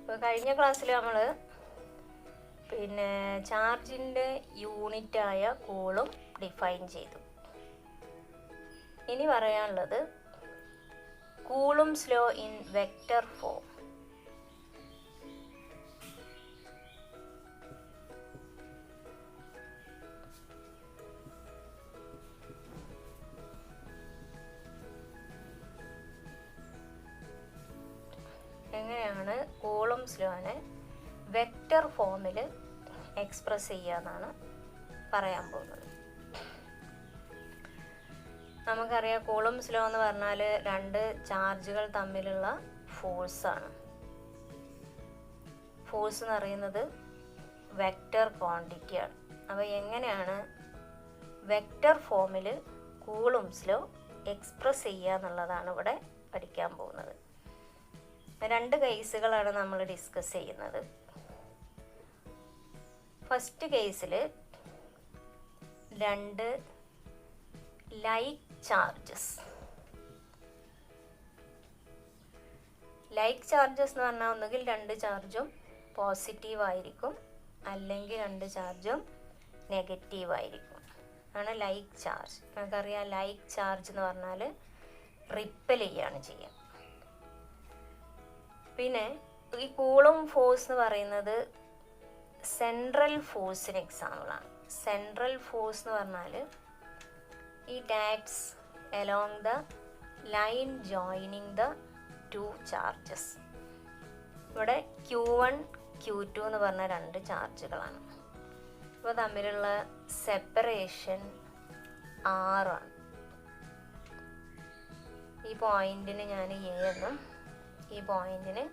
ഇപ്പോൾ കഴിഞ്ഞ ക്ലാസ്സിൽ നമ്മൾ ചാർജിൻ്റെ യൂണിറ്റായ കൂളും ഡിഫൈൻ ചെയ്തു. ഇനി പറയാനുള്ളത് കൂളുംസ് ലോ ഇൻ വെക്റ്റർ ഫോം. എങ്ങനെയാണ് കൂളുംസ് ലോനെ വെക്റ്റർ ഫോമിൽ എക്സ്പ്രസ് ചെയ്യാന്നാണ് പറയാൻ പോകുന്നത്. നമുക്കറിയാം കൂളുംസ് ലോ എന്ന് പറഞ്ഞാൽ രണ്ട് ചാർജുകൾ തമ്മിലുള്ള ഫോഴ്സാണ്. ഫോഴ്സ് എന്ന് പറയുന്നത് വെക്റ്റർ ക്വാണ്ടിറ്റിയാണ്. അപ്പോൾ എങ്ങനെയാണ് വെക്റ്റർ ഫോമിൽ കൂളുംസ് ലോ എക്സ്പ്രസ് ചെയ്യുക എന്നുള്ളതാണ് ഇവിടെ പഠിക്കാൻ പോകുന്നത്. രണ്ട് കേസുകളാണ് നമ്മൾ ഡിസ്കസ് ചെയ്യുന്നത്. ഫസ്റ്റ് കേസിൽ രണ്ട് ലൈക്ക് ചാർജസ് എന്ന് പറഞ്ഞാൽ ഒന്നുകിൽ രണ്ട് ചാർജും പോസിറ്റീവ് ആയിരിക്കും, അല്ലെങ്കിൽ രണ്ട് ചാർജും നെഗറ്റീവ് ആയിരിക്കും. ആണ് ലൈക്ക് ചാർജ്. നമുക്കറിയാം ലൈക്ക് ചാർജ് എന്ന് പറഞ്ഞാൽ റിപ്പൽ ചെയ്യാണ് ചെയ്യുക. പിന്നെ ഈ കൂളും ഫോഴ്സ് എന്ന് പറയുന്നത് സെൻട്രൽ ഫോഴ്സിന് എക്സാമ്പിളാണ്. സെൻട്രൽ ഫോഴ്സ് എന്ന് പറഞ്ഞാൽ it acts along the line joining the two charges. ഇവിടെ Q1 Q2 എന്ന് പറഞ്ഞ രണ്ട് ചാർജുകളാണ്. അപ്പോൾ തമ്മിലുള്ള സെപ്പറേഷൻ R ആണ്. ഈ പോയിന്റിന് ഞാൻ A എന്നും ഈ പോയിന്റിന്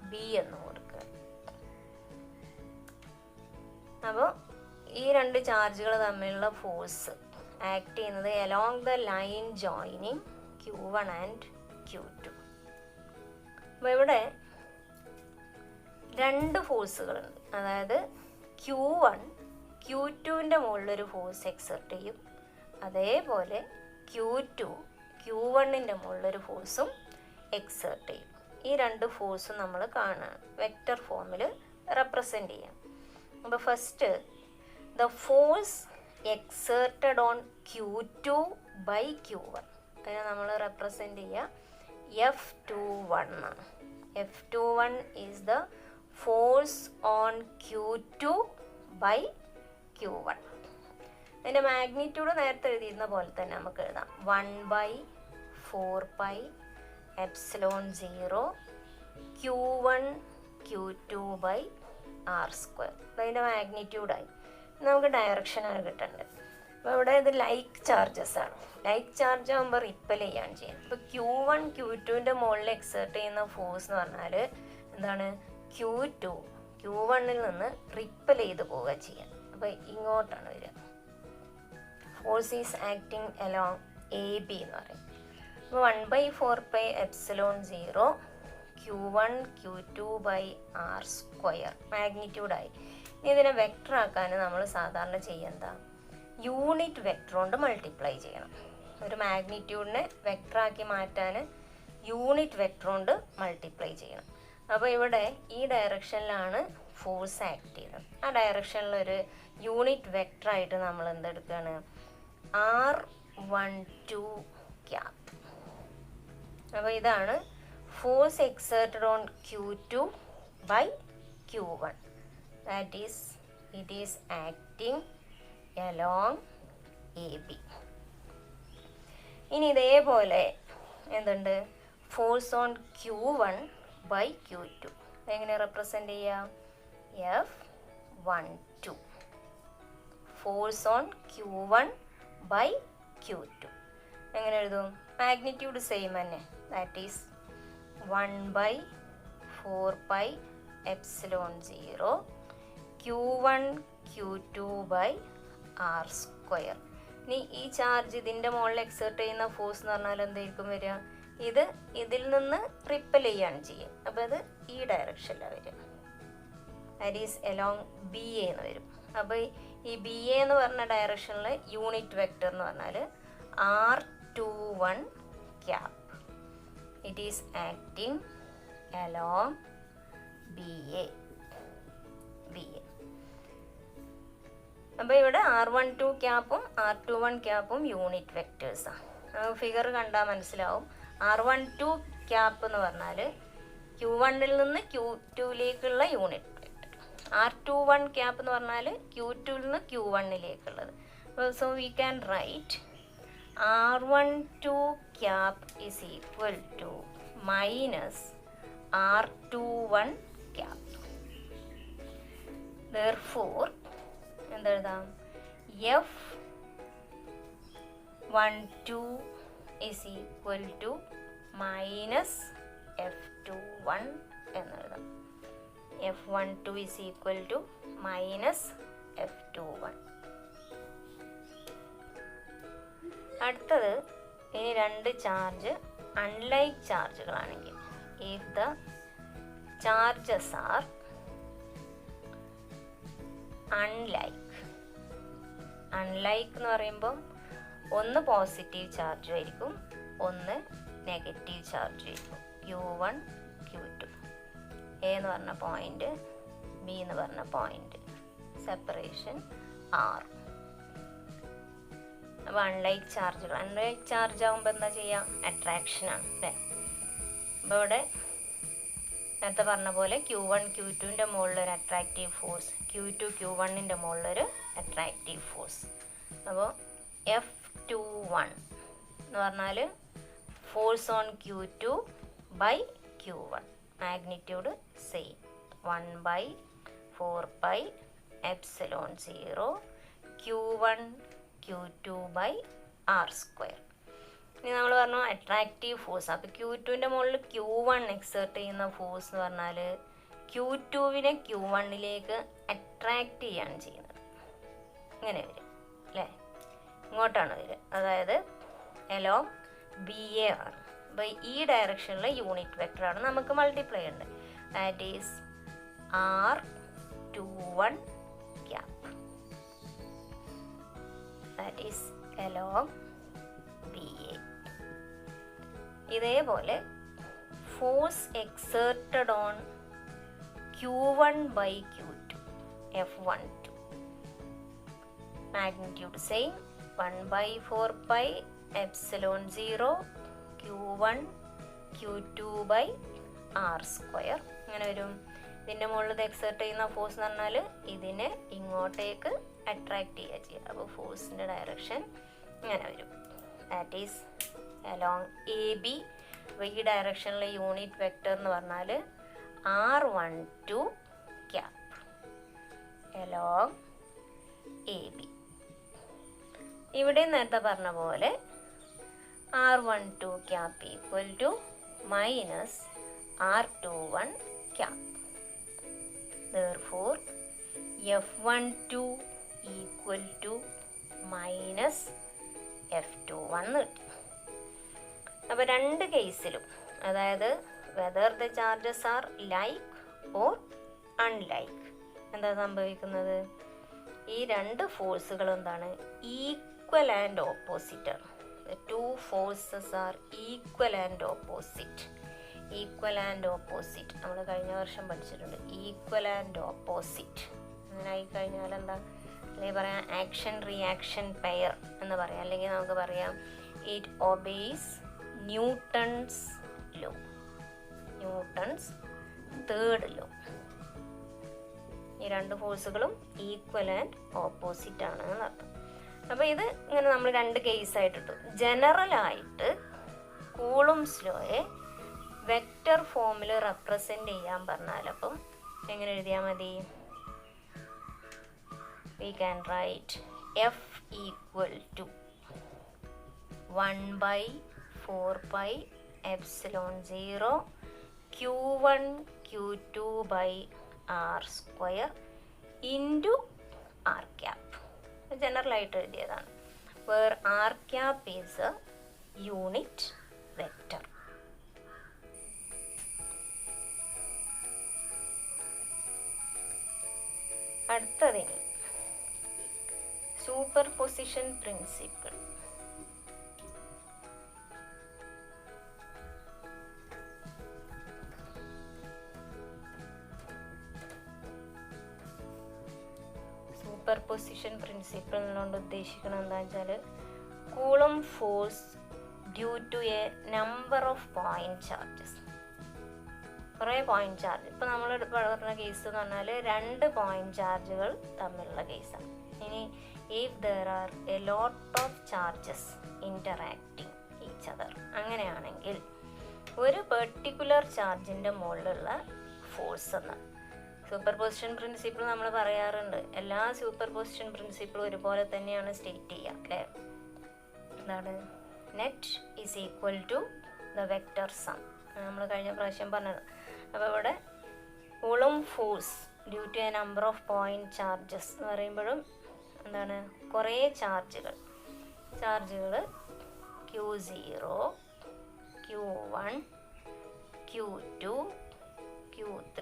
B എന്നും കൊടുക്കുക. അപ്പോൾ ഈ രണ്ട് ചാർജുകൾ തമ്മിലുള്ള ഫോഴ്സ് ആക്ട് ചെയ്യുന്നത് along the line joining Q1 and Q2. അപ്പോൾ ഇവിടെ രണ്ട് ഫോഴ്സുകളുണ്ട്. അതായത് Q1 Q2ൻ്റെ മുകളിലൊരു ഫോഴ്സ് എക്സെർട്ട് ചെയ്യും, അതേപോലെ Q2 Q1ൻ്റെ മുകളിലൊരു ഫോഴ്സും എക്സെർട്ട് ചെയ്യും. ഈ രണ്ട് ഫോഴ്സും നമ്മൾ കാണുകയാണ്, വെക്റ്റർ ഫോമിൽ റെപ്രസെൻ്റ് ചെയ്യാം. അപ്പോൾ first the force exerted on Q2 by Q1, അതിനെ നമ്മൾ റെപ്രസെൻ്റ് ചെയ്യുക F21 ആണ്. F21 is the force on Q2 by Q1. അതിൻ്റെ മാഗ്നിറ്റ്യൂഡ് നേരത്തെ എഴുതിയിരുന്ന പോലെ തന്നെ നമുക്ക് എഴുതാം. 1/4πε0 Q1 Q2 ബൈ R². അതിൻ്റെ മാഗ്നിറ്റ്യൂഡായി. നമുക്ക് ഡയറക്ഷനാണ് കിട്ടേണ്ടത്. അപ്പോൾ ഇവിടെ ഇത് ലൈക്ക് ചാർജസ് ആണ്. ലൈക്ക് ചാർജ് ആകുമ്പോൾ റിപ്പൽ ചെയ്യാണ് ചെയ്യുന്നത്. ഇപ്പോൾ Q1 Q2ൻ്റെ മുകളിൽ എക്സേർട്ട് ചെയ്യുന്ന ഫോഴ്സ് എന്ന് പറഞ്ഞാൽ എന്താണ്, Q2 Q1ൽ നിന്ന് റിപ്പൽ ചെയ്ത് പോവുക ചെയ്യുക. അപ്പോൾ ഇങ്ങോട്ടാണ് വരിക. Force is acting along AB എന്ന് പറയും. അപ്പോൾ 1/4πε0 Q1 Q2 ബൈ R² മാഗ്നിറ്റ്യൂഡായി. ഇനി ഇതിനെ വെക്റ്റർ ആക്കാൻ നമ്മൾ സാധാരണ ചെയ്യുന്നത് യൂണിറ്റ് വെക്റ്റർ കൊണ്ട് മൾട്ടിപ്ലൈ ചെയ്യണം. ഒരു മാഗ്നിറ്റ്യൂഡിനെ വെക്റ്ററാക്കി മാറ്റാൻ യൂണിറ്റ് വെക്റ്റർ കൊണ്ട് മൾട്ടിപ്ലൈ ചെയ്യണം. അപ്പോൾ ഇവിടെ ഈ ഡയറക്ഷനിലാണ് ഫോഴ്സ് ആക്ട് ചെയ്യുന്നത്. ആ ഡയറക്ഷനിലൊരു യൂണിറ്റ് വെക്റ്ററായിട്ട് നമ്മൾ എന്തെടുക്കുകയാണ്, R12 ക്യാപ്. അപ്പോൾ ഇതാണ് force exerted on Q2 by Q1. That is, it is acting along AB. ഇനി ഇതേപോലെ എന്തുണ്ട്, force on Q1 by Q2 എങ്ങനെ റെപ്രസെൻ്റ് ചെയ്യാം, F12. Force on Q1 by Q2 എങ്ങനെ എഴുതും, മാഗ്നിറ്റ്യൂഡ് സെയിം തന്നെ. That is 1/4πε0 Q1 Q2 by R². ഇനി ഈ ചാർജ് ഇതിൻ്റെ മുകളിൽ എക്സേർട്ട് ചെയ്യുന്ന ഫോഴ്സ് എന്ന് പറഞ്ഞാൽ എന്തായിരിക്കും വരിക, ഇതിൽ നിന്ന് റിപ്പൽ ചെയ്യാണ് ചെയ്യുക. അപ്പോൾ അത് ഈ ഡയറക്ഷനിലാണ് വരിക. ദാറ്റ് ഈസ് അലോങ് BA എന്ന് വരും. അപ്പോൾ ഈ BA എന്ന് പറഞ്ഞ ഡയറക്ഷനിൽ യൂണിറ്റ് വെക്റ്റർ എന്ന് പറഞ്ഞാൽ R21 cap. It is acting along B A. അപ്പോൾ ഇവിടെ R12 ക്യാപ്പും R21 ക്യാപ്പും യൂണിറ്റ് വെക്റ്റേഴ്സാണ്. നമുക്ക് ഫിഗർ കണ്ടാൽ മനസ്സിലാവും. R12 ക്യാപ്പ് എന്ന് പറഞ്ഞാൽ Q1-ൽ നിന്ന് Q2-ലേക്കുള്ള യൂണിറ്റ് വെക്റ്റർ. R21 ക്യാപ്പ് എന്ന് പറഞ്ഞാൽ Q2-ൽ നിന്ന് Q1-ലേക്കുള്ളത്. So we can write R12 cap is equal to minus R21 cap. Therefore എന്തെഴുതാം? F12 is equal to minus F21 എന്നെഴുതാം. F12 is equal to minus F21. അടുത്തത് ഇനി രണ്ട് ചാർജ് അൺലൈക്ക് ചാർജുകളാണെങ്കിൽ, if the charges are unlike എന്ന് പറയുമ്പം ഒന്ന് positive ചാർജും ആയിരിക്കും, ഒന്ന് നെഗറ്റീവ് ചാർജും ആയിരിക്കും. Q1 Q2, എ എന്ന് പറഞ്ഞ പോയിന്റ്, ബി എന്ന് പറഞ്ഞ പോയിന്റ്, സെപ്പറേഷൻ R. അപ്പോൾ അൺലൈക്ക് ചാർജ് ആകുമ്പോൾ എന്താ ചെയ്യുക? അട്രാക്ഷനാണ് അല്ലേ. അപ്പോൾ ഇവിടെ നേരത്തെ പറഞ്ഞ പോലെ Q1 Q2-ൻ്റെ മുകളിലൊരു അട്രാക്റ്റീവ് ഫോഴ്സ്, Q2 Q1-ൻ്റെ മുകളിലൊരു അട്രാക്റ്റീവ് ഫോഴ്സ്. അപ്പോൾ F21 എന്ന് പറഞ്ഞാൽ force on Q2 by Q1, magnitude same, 1/4πε0 Q1 Q2 by R². ഇനി നമ്മൾ പറഞ്ഞു അട്രാക്റ്റീവ് ഫോഴ്സ്. അപ്പോൾ Q2-ൻ്റെ മുകളിൽ Q1 എക്സേർട്ട് ചെയ്യുന്ന ഫോഴ്സ് എന്ന് പറഞ്ഞാൽ Q2-വിനെ Q1-ലേക്ക് അട്രാക്റ്റ് ചെയ്യാണ് ചെയ്യുന്നത്. ഇങ്ങനെ വരും അല്ലേ, ഇങ്ങോട്ടാണ് വരിക. അതായത് എലോങ് ബി എ ആണ്. അപ്പോൾ ഈ ഡയറക്ഷനിലെ യൂണിറ്റ് വെക്ടറാണ് നമുക്ക് മൾട്ടിപ്ലൈ ചെയ്യേണ്ടത്. That is R21 cap. That is along B A. ഇതേപോലെ force exerted on Q1 by Q2, F12, magnitude same, 1/4πε0 Q1 Q2 by R². ഇങ്ങനെ വരും. ഇതിൻ്റെ മുകളിൽ ഇത് എക്സേർട്ട് ചെയ്യുന്ന ഫോഴ്സ് എന്ന് പറഞ്ഞാൽ ഇതിനെ ഇങ്ങോട്ടേക്ക് അട്രാക്റ്റ് ചെയ്യുക. അപ്പോൾ ഫോഴ്സിൻ്റെ ഡയറക്ഷൻ ഇങ്ങനെ വരും. That is along A B. അപ്പോൾ ഈ ഡയറക്ഷനിലെ യൂണിറ്റ് വെക്ടർ എന്ന് പറഞ്ഞാൽ R12 cap along A B. ഇവിടെ നേരത്തെ പറഞ്ഞ പോലെ R12 cap equal to minus R21 cap. Therefore F12 equal to minus F21 കിട്ടി. അപ്പോൾ രണ്ട് കേസിലും, അതായത് whether the charges are like or unlike, എന്താ സംഭവിക്കുന്നത്? ഈ രണ്ട് ഫോഴ്സുകൾ എന്താണ്? ഈക്വൽ ആൻഡ് ഓപ്പോസിറ്റ് ആണ്. The two forces are equal and opposite. Equal and opposite നമ്മൾ കഴിഞ്ഞ വർഷം പഠിച്ചിട്ടുണ്ട്. ഈക്വൽ ആൻഡ് ഓപ്പോസിറ്റ് അങ്ങനെ ആയിക്കഴിഞ്ഞാൽ എന്താ, അല്ലെങ്കിൽ പറയാം ആക്ഷൻ റിയാക്ഷൻ പെയർ എന്ന് പറയാം. അല്ലെങ്കിൽ നമുക്ക് പറയാം it obeys Newton's law, Newton's third law. ഈ രണ്ട് ഫോഴ്സുകളും ഈക്വൽ ആൻഡ് ഓപ്പോസിറ്റ് ആണ് എന്നർത്ഥം. അപ്പോൾ ഇത് ഇങ്ങനെ നമ്മൾ രണ്ട് കേസായിട്ടിട്ടു. ജനറലായിട്ട് കൂളുംസ് ലോയെ വെക്റ്റർ ഫോമിൽ റെപ്രസെൻ്റ് ചെയ്യാൻ പറഞ്ഞാൽ അപ്പം എങ്ങനെ എഴുതിയാൽ മതി? we can write F equal to 1/4πε0 Q1 Q2 by R² into R cap. ജനറലായിട്ട് എഴുതിയതാണ്. where R cap is a unit vector. അടുത്തതിന് സൂപ്പർപൊസിഷൻ പ്രിൻസിപ്പിൾ. പൊസിഷൻ പ്രിൻസിപ്പിൾ എന്നുകൊണ്ട് ഉദ്ദേശിക്കുന്നത് എന്താണെന്ന് വെച്ചാൽ Coulomb force due to a number of point charges. കുറേ point charge, ഇപ്പോൾ നമ്മൾ പറഞ്ഞ കേസ് എന്ന് പറഞ്ഞാൽ 2 പോയിന്റ് ചാർജുകൾ തമ്മിലുള്ള കേസാണ്. ഇനി if there are a lot of charges interacting each other, അങ്ങനെയാണെങ്കിൽ ഒരു പെർട്ടിക്കുലർ ചാർജിൻ്റെ മുകളിലുള്ള ഫോഴ്സ് എന്ന് സൂപ്പർ പൊസിഷൻ പ്രിൻസിപ്പിൾ നമ്മൾ പറയാറുണ്ട്. എല്ലാ സൂപ്പർ പൊസിഷൻ പ്രിൻസിപ്പിളും ഒരുപോലെ തന്നെയാണ് സ്റ്റേറ്റ് ചെയ്യുക അല്ലേ. എന്താണ് net is equal to the vector sum, നമ്മൾ കഴിഞ്ഞ പ്രാവശ്യം പറഞ്ഞത്. അപ്പോൾ ഇവിടെ coulomb force due to a number of point charges എന്ന് പറയുമ്പോഴും എന്താണ് കുറേ ചാർജുകൾ Q0, Q1, Q2, Q3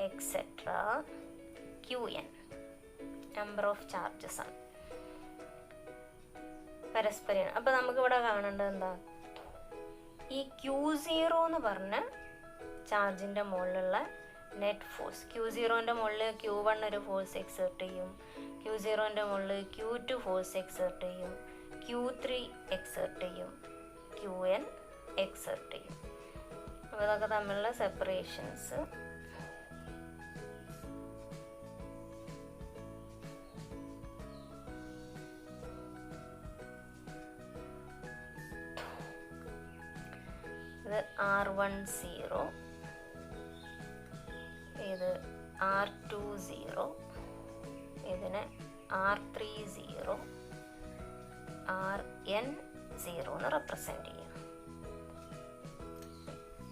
etcetera Qn number of charges ആണ് പരസ്പരം. അപ്പോൾ നമുക്കിവിടെ കാണേണ്ടത് എന്താ, ഈ Q0 എന്ന് പറഞ്ഞ ചാർജിൻ്റെ മുകളിലുള്ള നെറ്റ് ഫോഴ്സ്, Q0ൻ്റെ മുകളിൽ Q1 ഒരു ഫോഴ്സ് എക്സേർട്ട് ചെയ്യും, Q0ൻ്റെ മുകളിൽ Q2 ഫോഴ്സ് എക്സേർട്ട് ചെയ്യും, Q3 എക്സേർട്ട് ചെയ്യും, Qn എക്സേർട്ട് ചെയ്യും. അപ്പോൾ ഇതൊക്കെ തമ്മിലുള്ള സെപ്പറേഷൻസ് ഇത് R10, ഇത് R20, ഇതിനെ R30, Rn0 എന്ന് റെപ്രസെൻ്റ് ചെയ്യാം.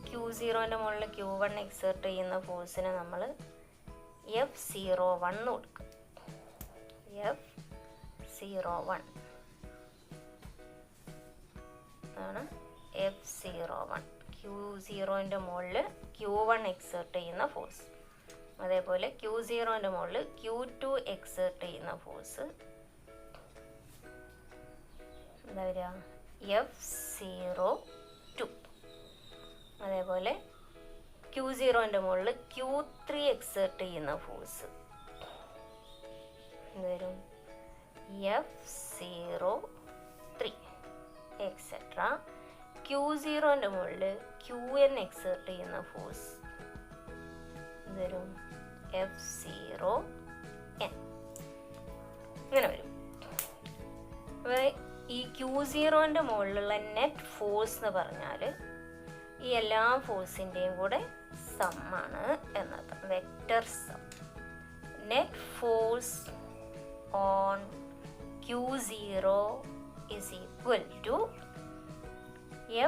Q0ൻ്റെ മുകളിൽ Q1 എക്സേർട്ട് ചെയ്യുന്ന ഫോഴ്സിനെ നമ്മൾ F01 കൊടുക്കും. F01 ആണ് F01. Q0ൻ്റെ മുകളിൽ Q1 എക്സേർട്ട് ചെയ്യുന്ന ഫോഴ്സ്. അതേപോലെ Q0ൻ്റെ മുകളിൽ Q2 എക്സേർട്ട് ചെയ്യുന്ന ഫോഴ്സ് എന്താ വരിക, F02. അതേപോലെ Q0ൻ്റെ മുകളിൽ Q3 എക്സേർട്ട് ചെയ്യുന്ന ഫോഴ്സ് വരും F03 എക്സെട്ര. Q0ൻ്റെ മുകളിൽ Qn എക്സേർട്ട് ചെയ്യുന്ന ഫോഴ്സ് വരും F0n. ഇങ്ങനെ വരും. ഈ Q0ൻ്റെ മുകളിലുള്ള നെറ്റ് ഫോഴ്സ് എന്ന് പറഞ്ഞാൽ ഈ എല്ലാ ഫോഴ്സിൻ്റെയും കൂടെ സമ്മാണ് എന്നത്, vector some. Net force on Q0 is equal to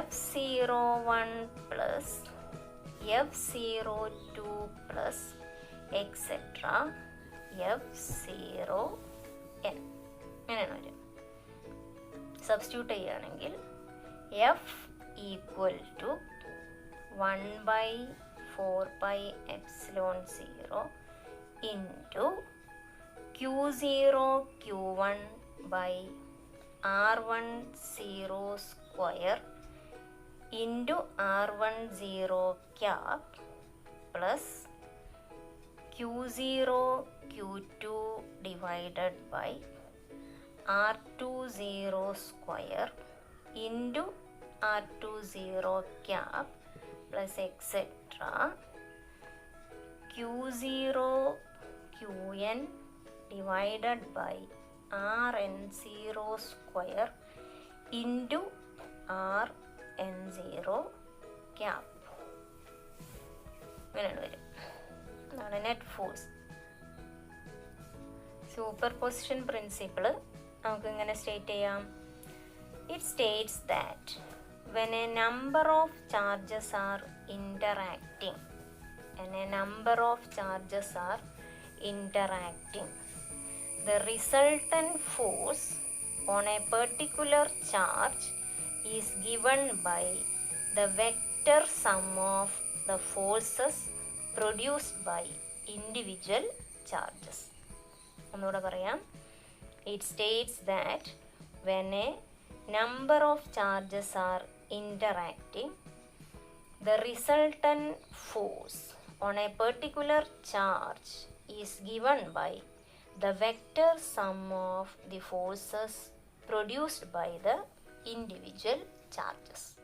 F01 plus F02 plus etc. F0n. അങ്ങനെയാണ് വരും. സബ്സ്റ്റിറ്റ്യൂട്ട് ചെയ്യുകയാണെങ്കിൽ F equal to 1/4πε0 into Q0 Q1 by R10 square into R10 cap plus Q0 Q2 divided by R20 square into R20 cap plus etcetera Q0 Qn divided by Rn0 square into Rn0 cap. ഇങ്ങനെയാണ് വരും. അതാണ് net force. Superposition principle നമുക്ക് ഇങ്ങനെ state ചെയ്യാം. It states that when a number of charges are interacting, the resultant force on a particular charge is given by the vector sum of the forces produced by individual charges. ഒന്നുകൂടെ പറയാം. It states that when a number of charges are interacting, the resultant force on a particular charge is given by the vector sum of the forces produced by the individual charges.